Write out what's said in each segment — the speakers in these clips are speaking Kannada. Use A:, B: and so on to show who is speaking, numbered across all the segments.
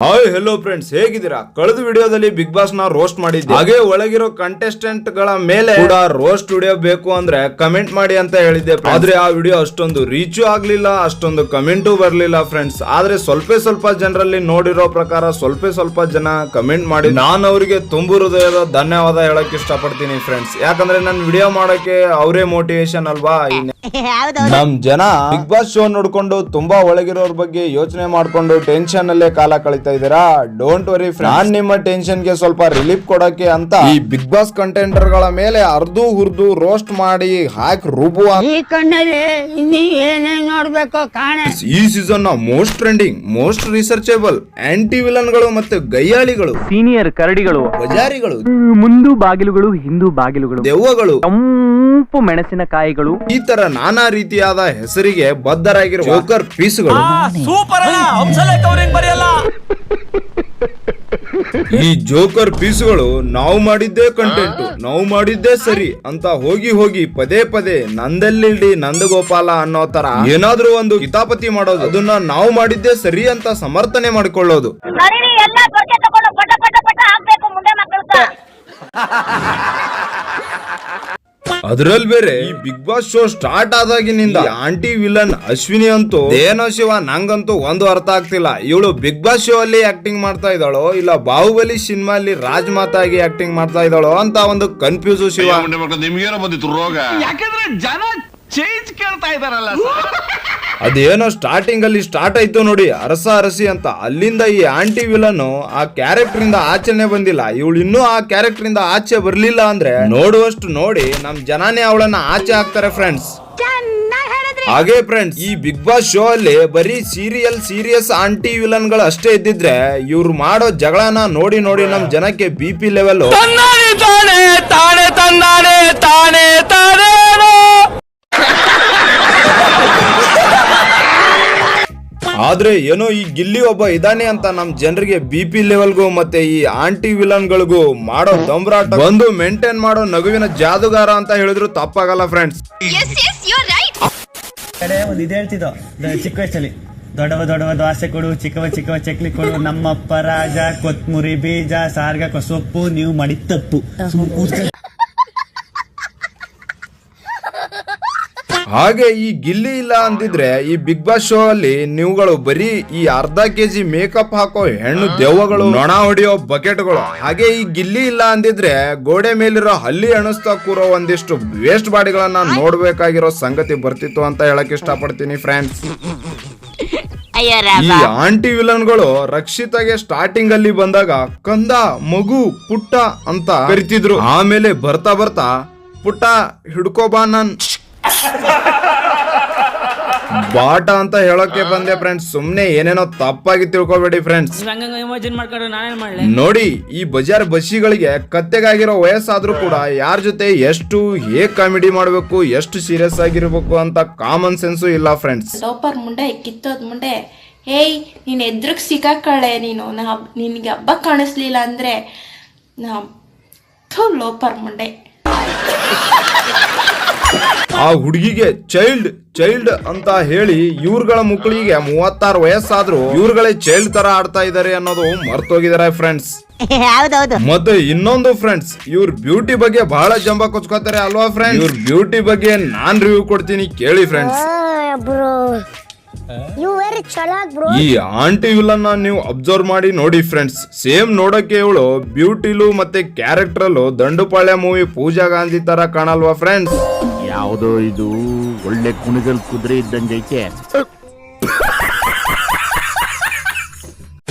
A: ಹಾಯ್ ಹೆಲೋ ಫ್ರೆಂಡ್ಸ್, ಹೇಗಿದ್ದೀರಾ? ಕಳೆದ ವಿಡಿಯೋದಲ್ಲಿ ಬಿಗ್ ಬಾಸ್ ನ ರೋಸ್ಟ್ ಮಾಡಿದ್ದೆ. ಹಾಗೆ ಒಳಗಿರೋ ಕಂಟೆಸ್ಟೆಂಟ್ ಗಳ ಮೇಲೆ ಕೂಡ ರೋಸ್ಟ್ ವಿಡಿಯೋ ಬೇಕು ಅಂದ್ರೆ ಕಮೆಂಟ್ ಮಾಡಿ ಅಂತ ಹೇಳಿದ್ದೆ. ಆದ್ರೆ ಆ ವಿಡಿಯೋ ಅಷ್ಟೊಂದು ರೀಚು ಆಗ್ಲಿಲ್ಲ, ಅಷ್ಟೊಂದು ಕಮೆಂಟು ಬರ್ಲಿಲ್ಲ ಫ್ರೆಂಡ್ಸ್. ಆದ್ರೆ ಸ್ವಲ್ಪ ಜನರಲ್ಲಿ ನೋಡಿರೋ ಪ್ರಕಾರ ಸ್ವಲ್ಪ ಜನ ಕಮೆಂಟ್ ಮಾಡಿ ನಾನು ಅವರಿಗೆ ತುಂಬು ಹೃದಯದ ಧನ್ಯವಾದ ಹೇಳಕ್ ಇಷ್ಟಪಡ್ತೀನಿ ಫ್ರೆಂಡ್ಸ್. ಯಾಕಂದ್ರೆ ನನ್ನ ವಿಡಿಯೋ ಮಾಡಕ್ಕೆ ಅವರೇ ಮೋಟಿವೇಶನ್ ಅಲ್ವಾ. ನಮ್ ಜನ ಬಿಗ್ ಬಾಸ್ ಶೋ ನೋಡ್ಕೊಂಡು ತುಂಬಾ ಒಳಗಿರೋರ್ ಬಗ್ಗೆ ಯೋಚನೆ ಮಾಡ್ಕೊಂಡು ಟೆನ್ಷನ್ ಅಲ್ಲೇ ಕಾಲ ಕಳೀತಾ ಇದ್ದೀರಾ. ಡೋಂಟ್ ವರಿ ಫ್ರೆಂಡ್ಸ್, ನಾನ್ ನಿಮ್ಮ ಟೆನ್ಷನ್ ಗೆ ಸ್ವಲ್ಪ ರಿಲೀಫ್ ಕೊಡಕ್ಕೆ ಅಂತ ಈ ಬಿಗ್ ಬಾಸ್ ಕಂಟೆಂಟರ್ ಗಳ ಮೇಲೆ ಅರ್ದು ಹುರ್ದು ರೋಸ್ಟ್ ಮಾಡಿ ಹಾಕಿ ರುಬುವ
B: ನೋಡ್ಬೇಕು ಕಾಣೆ.
A: ಈ ಸೀಸನ್ ನ most trending, most researchable anti villain ಗಳು ಮತ್ತೆ ಗಯ್ಯಾಳಿಗಳು,
C: ಸೀನಿಯರ್ ಕರಡಿಗಳು,
A: ಬಜಾರಿಗಳು,
C: ಮುಂದು ಬಾಗಿಲುಗಳು, ಹಿಂದೂ ಬಾಗಿಲುಗಳು,
A: ದೆವ್ವಗಳು,
C: ಕೆಂಪು ಮೆಣಸಿನಕಾಯಿಗಳು,
A: ಈ ತರ ನಾನಾ ರೀತಿಯಾದ ಹೆಸರಿಗೆ ಬದ್ಧರಾಗಿರುವ ಜೋಕರ್ ಪೀಸ್ಗಳು. ಈ ಜೋಕರ್ ಪೀಸ್ಗಳು ನಾವು ಮಾಡಿದ್ದೇ ಕಂಟೆಂಟ್, ನಾವು ಮಾಡಿದ್ದೇ ಸರಿ ಅಂತ ಹೋಗಿ ಪದೇ ನಂದೆಲ್ಲಿಡಿ ನಂದಗೋಪಾಲ ಅನ್ನೋ ತರ ಏನಾದ್ರೂ ಒಂದು ಕಿತಾಪತಿ ಮಾಡೋದು, ಅದನ್ನ ನಾವು ಮಾಡಿದ್ದೇ ಸರಿ ಅಂತ ಸಮರ್ಥನೆ ಮಾಡಿಕೊಳ್ಳೋದು. ಅದ್ರಲ್ಲಿ ಬೇರೆ ಈ ಬಿಗ್ ಬಾಸ್ ಶೋ ಸ್ಟಾರ್ಟ್ ಆದಾಗಿನಿಂದ ಆಂಟಿ ವಿಲನ್ ಅಶ್ವಿನಿ ಅಂತೂ ಏನೋ ಶಿವ, ನಂಗಂತೂ ಒಂದು ಅರ್ಥ ಆಗ್ತಿಲ್ಲ. ಇವಳು ಬಿಗ್ ಬಾಸ್ ಶೋ ಅಲ್ಲಿ ಆಕ್ಟಿಂಗ್ ಮಾಡ್ತಾ ಇದ್ದಾಳೋ ಇಲ್ಲ ಬಾಹುಬಲಿ ಸಿನಿಮಾ ಅಲ್ಲಿ ರಾಜಮಾತಾ ಆಗಿ ಆಕ್ಟಿಂಗ್ ಮಾಡ್ತಾ ಇದ್ದಾಳೋ ಅಂತ ಒಂದು ಕನ್ಫ್ಯೂಸ್ ಶಿವ.
D: ನಿಮ್ಗೇನೋ ಬಂದಿತ್ತು ರೋಗ,
E: ಯಾಕಂದ್ರೆ ಜನ ಚೇಂಜ್ ಕೇಳ್ತಾ ಇದಾರಲ್ಲ.
A: ಅದೇನೋ ಸ್ಟಾರ್ಟಿಂಗ್ ಅಲ್ಲಿ ಸ್ಟಾರ್ಟ್ ಆಯ್ತು ನೋಡಿ, ಅರಸಿ ಅಂತ. ಅಲ್ಲಿಂದ ಈ ಆಂಟಿ ವಿಲನ್ ಆ ಕ್ಯಾರೆಕ್ಟರ್ ಇಂದ ಆಚೆನೆ ಬಂದಿಲ್ಲ. ಇವಳು ಇನ್ನೂ ಆ ಕ್ಯಾರೆಕ್ಟರ್ ಇಂದ ಆಚೆ ಬರ್ಲಿಲ್ಲ ಅಂದ್ರೆ ನೋಡುವಷ್ಟು ನೋಡಿ ನಮ್ ಜನನೇ ಅವಳನ್ನ ಆಚೆ ಹಾಕ್ತಾರೆ ಫ್ರೆಂಡ್ಸ್. ಹಾಗೆ ಫ್ರೆಂಡ್ಸ್, ಈ ಬಿಗ್ ಬಾಸ್ ಶೋ ಅಲ್ಲಿ ಬರೀ ಸೀರಿಯಸ್ ಆಂಟಿ ವಿಲನ್ ಗಳು ಅಷ್ಟೇ ಇದ್ದಿದ್ರೆ ಇವ್ರು ಮಾಡೋ ಜಗಳನ ನೋಡಿ ನಮ್ ಜನಕ್ಕೆ BP ಲೆವೆಲ್ ಆದ್ರೆ ಏನೋ ಈ ಗಿಲ್ಲಿ ಒಬ್ಬ ಇದಾನೆ ಅಂತ ನಮ್ ಜನರಿಗೆ BP ಲೆವೆಲ್ಗೂ ಮತ್ತೆ ಈ ಆಂಟಿ ವಿಲನ್ ಗಳಿಗೂ ಮಾಡೋ ದಮ್ರಾಟ ಒಂದು ಮೇಂಟೈನ್ ಮಾಡೋ ನಗುವಿನ ಜಾದುಗಾರ ಅಂತ ಹೇಳಿದ್ರು ತಪ್ಪಾಗಲ್ಲ ಫ್ರೆಂಡ್ಸ್.
F: ಒಂದು ಇದು ಹೇಳ್ತಿದ್ದೋ ಚಿಕ್ಕ ವಯಸ್ಸಲ್ಲಿ, ದೊಡ್ಡವ ದೋಸೆ ಕೊಡು, ಚಿಕ್ಕವ ಚಕ್ಲಿ ಕೊಡು, ನಮ್ಮಪ್ಪ ರಾಜ, ಕೊತ್ಮುರಿ ಬೀಜ, ಸಾರ್ಗ ಸೊಪ್ಪು, ನೀವು ಮಾಡಿ ತಪ್ಪು.
A: ಹಾಗೆ ಈ ಗಿಲ್ಲಿ ಇಲ್ಲ ಅಂತಿದ್ರೆ ಈ ಬಿಗ್ ಬಾಸ್ ಶೋ ಅಲ್ಲಿ ನೀವುಗಳು ಬರೀ ಈ ಅರ್ಧ ಕೆಜಿ ಮೇಕಪ್ ಹಾಕೋ ಹೆಣ್ಣು ದೆವ್ವಗಳು, ನೊಣ ಹೊಡಿಯೋ ಬಕೆಟ್ಗಳು. ಹಾಗೆ ಈ ಗಿಲ್ಲಿ ಇಲ್ಲ ಅಂದಿದ್ರೆ ಗೋಡೆ ಮೇಲಿರೋ ಹಲ್ಲಿ ಎಣಿಸ್ತಾ ಕೂರೋ ಒಂದಿಷ್ಟು ವೇಸ್ಟ್ ಬಾಡಿಗಳನ್ನ ನೋಡ್ಬೇಕಾಗಿರೋ ಸಂಗತಿ ಬರ್ತಿತ್ತು ಅಂತ ಹೇಳಕ್ ಇಷ್ಟಪಡ್ತೀನಿ ಫ್ರೆಂಡ್ಸ್. ಈ ಆಂಟಿ ವಿಲನ್ಗಳು ರಕ್ಷಿತಾಗೆ ಸ್ಟಾರ್ಟಿಂಗ್ ಅಲ್ಲಿ ಬಂದಾಗ ಕಂದ, ಮಗು, ಪುಟ್ಟ ಅಂತ ಕರಿತಿದ್ರು. ಆಮೇಲೆ ಬರ್ತಾ ಪುಟ್ಟ ಹಿಡ್ಕೋಬಾ ನನ್ ಬಾಟ ಅಂತ ಹೇಳೋಕೆ ಬಂದೆ ಫ್ರೆಂಡ್ಸ್. ಸುಮ್ನೆ ಏನೇನೋ ತಪ್ಪಾಗಿ ತಿಳ್ಕೊಬೇಡಿ ಫ್ರೆಂಡ್ಸ್. ನೋಡಿ, ಈ ಬಜಾರ್ ಬಸ್ಸಿಗಳಿಗೆ ಕತ್ತೆಗಾಗಿರೋ ವಯಸ್ಸಾದ್ರೂ ಕೂಡ ಯಾರ ಜೊತೆ ಎಷ್ಟು ಹೇಗ್ ಕಾಮಿಡಿ ಮಾಡ್ಬೇಕು, ಎಷ್ಟು ಸೀರಿಯಸ್ ಆಗಿರ್ಬೇಕು ಅಂತ ಕಾಮನ್ ಸೆನ್ಸು ಇಲ್ಲ ಫ್ರೆಂಡ್ಸ್.
G: ಲೋಪರ್ ಮುಂಡೆ ಕಿತ್ತೋದ್ ಮುಂಡೆ, ಹೇಯ್ ನೀನ್ ಎದ್ರಗ್ ಸಿಕ್ಕಾಕಳೆ, ನೀನು ನಿನ್ಗೆ ಹಬ್ಬ ಕಾಣಿಸ್ಲಿಲ್ಲ ಅಂದ್ರೆ ಲೋಪರ್ ಮುಂಡೆ.
A: ಆ ಹುಡುಗಿಗೆ ಚೈಲ್ಡ್ ಅಂತ ಹೇಳಿ ಇವ್ರಗಳ ಮಕ್ಕಳಿಗೆ 36 ವಯಸ್ಸಾದ್ರೂ ಇವ್ರಗಳೇ ಚೈಲ್ಡ್ ತರ ಆಡ್ತಾ ಇದಾರೆ ಅನ್ನೋದು ಮರ್ತೋಗಿದಾರೆ ಫ್ರೆಂಡ್ಸ್. ಮತ್ತೆ ಇನ್ನೊಂದು ಫ್ರೆಂಡ್ಸ್, ಇವ್ರ ಬ್ಯೂಟಿ ಬಗ್ಗೆ ಬಹಳ ಜಂಬ ಕೊಚ್ಕೋತಾರೆ ಅಲ್ವಾ ಫ್ರೆಂಡ್ಸ್. ಇವ್ರ ಬ್ಯೂಟಿ ಬಗ್ಗೆ ನಾನ್ ರಿವ್ಯೂ ಕೊಡ್ತೀನಿ ಕೇಳಿ ಫ್ರೆಂಡ್ಸ್. ಈ ಆಂಟಿ ವಿಲನ್ ನೀವು ಅಬ್ಸರ್ವ್ ಮಾಡಿ ನೋಡಿ ಫ್ರೆಂಡ್ಸ್. ಸೇಮ್ ನೋಡಕ್ಕೆ ಇವಳು ಬ್ಯೂಟಿಲು ಮತ್ತೆ ಕ್ಯಾರೆಕ್ಟರ್ ಅಲ್ಲೂ ದಂಡುಪಾಳ್ಯ ಮೂವಿ ಪೂಜಾ ಗಾಂಧಿ ತರ ಕಾಣಲ್ವಾ ಫ್ರೆಂಡ್ಸ್.
D: ಯಾವುದೋ ಇದು ಒಳ್ಳೆ ಕುಣಿಗಲ್ ಕುದುರೆ ಇದ್ದಂಗೈತೆ.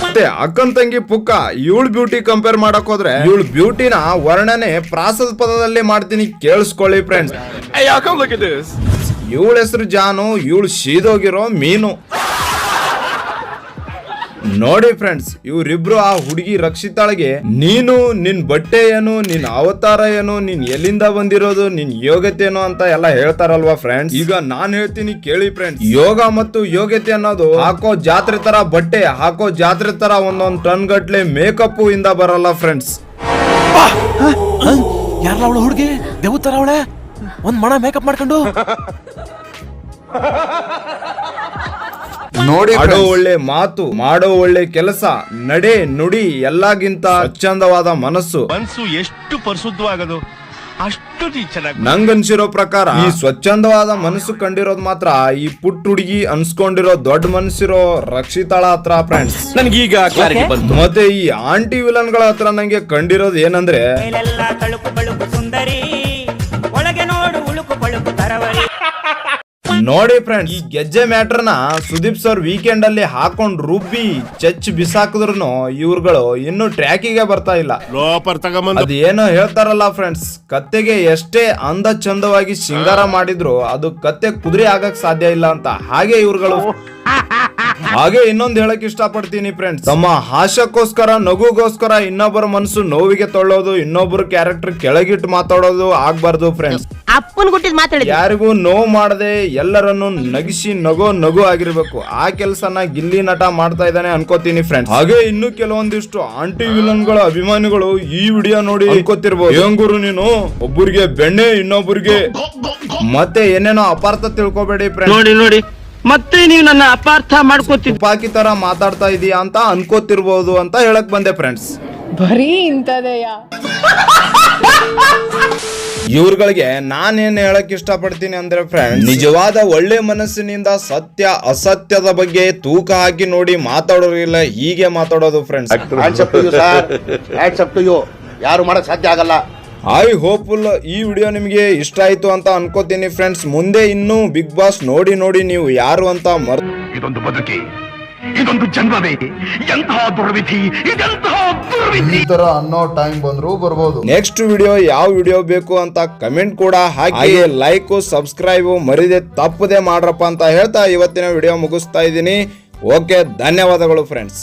A: ಮತ್ತೆ ಅಕ್ಕನ್ ತಂಗಿ ಪುಕ್ಕ ಇವಳು ಬ್ಯೂಟಿ ಕಂಪೇರ್ ಮಾಡಕ್ ಹೋದ್ರೆ ಇವಳು ಬ್ಯೂಟಿನ ವರ್ಣನೆ ಪ್ರಾಸದ ಪದದಲ್ಲಿ ಮಾಡ್ತೀನಿ ಕೇಳಿಸ್ಕೊಳ್ಳಿ ಫ್ರೆಂಡ್ಸ್. ಇವಳ ಹೆಸರು ಜಾನು, ಇವಳು ಶೀದೋಗಿರೋ ಮೀನು. ನೋಡಿ ಫ್ರೆಂಡ್ಸ್, ಇವ್ರಿಬ್ರು ಆ ಹುಡುಗಿ ರಕ್ಷಿತಾಳಿಗೆ ನೀನು, ನಿನ್ ಬಟ್ಟೆ ಏನು, ನಿನ್ ಅವತಾರ ಏನು, ನೀನ್ ಎಲ್ಲಿಂದ ಬಂದಿರೋದು, ನಿನ್ ಯೋಗ್ಯತೆ ಏನು ಅಂತ ಎಲ್ಲ ಹೇಳ್ತಾರಲ್ವಾ ಫ್ರೆಂಡ್ಸ್. ಈಗ ನಾನ್ ಹೇಳ್ತೀನಿ ಕೇಳಿ ಫ್ರೆಂಡ್ಸ್. ಯೋಗ ಮತ್ತು ಯೋಗ್ಯತೆ ಅನ್ನೋದು ಹಾಕೋ ಜಾತ್ರೆ ತರ ಬಟ್ಟೆ, ಹಾಕೋ ಜಾತ್ರೆ ತರ ಒಂದೊಂದ್ ಟನ್ ಗಟ್ಲೆ ಮೇಕಪ್ ಇಂದ ಬರಲ್ಲ ಫ್ರೆಂಡ್ಸ್.
E: ಯಾರಲ್ಲ ಅವಳು ಹುಡುಗಿ ದೇವ್ ತರ ಅವಳೆ, ಒಂದ್ ಮಣ ಮೇಕಪ್ ಮಾಡ್ಕೊಂಡು
A: ನೋಡಿ, ಆಡೋ ಒಳ್ಳೆ ಮಾತು, ಮಾಡೋ ಒಳ್ಳೆ ಕೆಲಸ, ನಡೆ ನುಡಿ ಎಲ್ಲಾಗಿಂತ ಸ್ವಚ್ಛಂದವಾದ ಮನಸ್ಸು.
E: ಮನ್ಸು ಎಷ್ಟು ಪರಿಶುದ್ಧವಾಗದು ಅಷ್ಟು ಚೆನ್ನಾಗಿ.
A: ನಂಗನ್ಸಿರೋ ಪ್ರಕಾರ ಈ ಸ್ವಚ್ಛಂದವಾದ ಮನಸ್ಸು ಕಂಡಿರೋದ್ ಮಾತ್ರ ಈ ಪುಟ್ಟ ಹುಡುಗಿ ಅನ್ಸ್ಕೊಂಡಿರೋ ದೊಡ್ಡ ಮನಸ್ಸಿರೋ ರಕ್ಷಿತಾಳ ಹತ್ರ ಫ್ರೆಂಡ್ಸ್.
E: ನನ್ಗೀಗ ಕ್ಲಾರಿಟಿ ಬಂತು.
A: ಮತ್ತೆ ಈ ಆಂಟಿ ವಿಲನ್ ಗಳ ಹತ್ರ ನಂಗೆ ಕಂಡಿರೋದು ಏನಂದ್ರೆ,
B: ತಳುಕು ಬಳುಕು ಸುಂದರಿ, ಒಳಗೆ ನೋಡು ಉಳುಕು ಬಳುಕು ತರವರಿ.
A: ನೋಡಿ ಫ್ರೆಂಡ್ಸ್, ಈ ಗೆಜ್ಜೆ ಮ್ಯಾಟರ್ನ ಸುದೀಪ್ ಸರ್ ವೀಕೆಂಡ್ ಅಲ್ಲಿ ಹಾಕೊಂಡ್ ರುಬ್ಬಿ ಚಚ್ ಬಿಸಾಕಿದ್ರು ಇವ್ರುಗಳು ಇನ್ನು ಟ್ರ್ಯಾಕಿಗೆ ಬರ್ತಾ ಇಲ್ಲ. ಅದು ಏನೋ ಹೇಳ್ತಾರಲ್ಲ ಫ್ರೆಂಡ್ಸ್, ಕತ್ತೆಗೆ ಎಷ್ಟೇ ಅಂದ ಚಂದವಾಗಿ ಶೃಂಗಾರ ಮಾಡಿದ್ರು ಅದು ಕತ್ತೆ ಕುದುರೆ ಆಗಕ್ ಸಾಧ್ಯ ಇಲ್ಲ ಅಂತ. ಹಾಗೆ ಇವ್ರುಗಳು ಹಾಗೆ ಇನ್ನೊಂದು ಹೇಳಕ್ ಇಷ್ಟಪಡ್ತೀನಿ ಫ್ರೆಂಡ್ಸ್, ತಮ್ಮ ಹಾಸ್ಯಕ್ಕೋಸ್ಕರ ನಗುಗೋಸ್ಕರ ಇನ್ನೊಬ್ಬರ ಮನಸ್ಸು ನೋವಿಗೆ ತೊಳ್ಳೋದು, ಇನ್ನೊಬ್ಬರ ಕ್ಯಾರೆಕ್ಟರ್ ಕೆಳಗಿಟ್ಟು ಮಾತಾಡೋದು ಆಗ್ಬಾರ್ದು ಫ್ರೆಂಡ್ಸ್.
H: ಅಪ್ಪನ್ ಗುಟ್ಟಿದ್ ಮಾತಾಡಿದ
A: ಯಾರಿಗೂ ನೋವು ಮಾಡದೆ ಎಲ್ಲರನ್ನು ನಗಿಸಿ ನಗು ಆಗಿರ್ಬೇಕು. ಆ ಕೆಲಸನ ಗಿಲ್ಲಿ ನಟ ಮಾಡ್ತಾ ಇದ್ದಾನೆ ಅನ್ಕೋತೀನಿ ಫ್ರೆಂಡ್ಸ್. ಹಾಗೆ ಇನ್ನು ಕೆಲವೊಂದಿಷ್ಟು ಆಂಟಿ ವಿಲನ್ ಗಳ ಅಭಿಮಾನಿಗಳು ಈ ವಿಡಿಯೋ ನೋಡಿ ಅನ್ಕೋತಿರ್ಬೋದು, ಏನ್ ಗುರು ನೀನು ಒಬ್ಬರಿಗೆ ಬೆಣ್ಣೆ ಇನ್ನೊಬ್ಬರಿಗೆ ಮತ್ತೆ ಏನೇನೋ ಅಪಾರ್ಥ ತಿಳ್ಕೊಬೇಡಿ ಫ್ರೆಂಡ್ಸ್.
C: ನೋಡಿ ಮತ್ತೆ ನೀವು ನನ್ನ ಅಪಾರ್ಥ ಮಾಡ್ಕೋತೀವಿ,
A: ತುಪಾಕಿ ತರ ಮಾತಾಡ್ತಾ ಇದೀಯಾ ಅಂತ ಅನ್ಕೋತಿರ್ಬೋದು ಅಂತ ಹೇಳಕ್ ಬಂದೆ ಫ್ರೆಂಡ್ಸ್.
I: ಬರೀ ಇಂಥದೆಯ
A: ಇವ್ರುಗಳಿಗೆ ನಾನೇನ್ ಹೇಳಕ್ ಇಷ್ಟಪಡ್ತೀನಿ ಅಂದ್ರೆ ಫ್ರೆಂಡ್ಸ್, ನಿಜವಾದ ಒಳ್ಳೆ ಮನಸ್ಸಿನಿಂದ ಸತ್ಯ ಅಸತ್ಯದ ಬಗ್ಗೆ ತೂಕ ಹಾಕಿ ನೋಡಿ ಮಾತಾಡೋರಿಲ್ಲ, ಹೀಗೆ ಮಾತಾಡೋದು ಫ್ರೆಂಡ್ಸ್.
D: ಯಾರು ಮಾಡಕ್ ಸಾಧ್ಯ ಆಗಲ್ಲ.
A: ಐ ಹೋಪ್ಫುಲ್ ಈ ವಿಡಿಯೋ ನಿಮಗೆ ಇಷ್ಟ ಆಯ್ತು ಅಂತ ಅನ್ಕೋತೀನಿ ಫ್ರೆಂಡ್ಸ್. ಮುಂದೆ ಇನ್ನು ಬಿಗ್ ಬಾಸ್ ನೋಡಿ ನೀವು ಯಾರು ಅಂತ
D: ಇದೊಂದು ಬದುಕಿ, ಇದೊಂದು ಜನ್ಮವೇ, ಎಂತಹ ದುರ್ವಿಧಿ, ಇದೆಂತಹ ದುರ್ವಿಧಿ.
A: ಈ ತರ ಅನ್ನೋ ಟೈಮ್ ಬಂದ್ರು ಬರ್ಬೋದು. ನೆಕ್ಸ್ಟ್ ವಿಡಿಯೋ ಯಾವ ವಿಡಿಯೋ ಬೇಕು ಅಂತ ಕಮೆಂಟ್ ಕೂಡ ಹಾಕಿ, ಲೈಕ್ ಸಬ್ಸ್ಕ್ರೈಬ್ ಮರಿದೆ ತಪ್ಪದೆ ಮಾಡ್ರಪ್ಪ ಅಂತ ಹೇಳ್ತಾ ಇವತ್ತಿನ ವಿಡಿಯೋ ಮುಗಿಸ್ತಾ ಇದ್ದೀನಿ. ಓಕೆ, ಧನ್ಯವಾದಗಳು ಫ್ರೆಂಡ್ಸ್.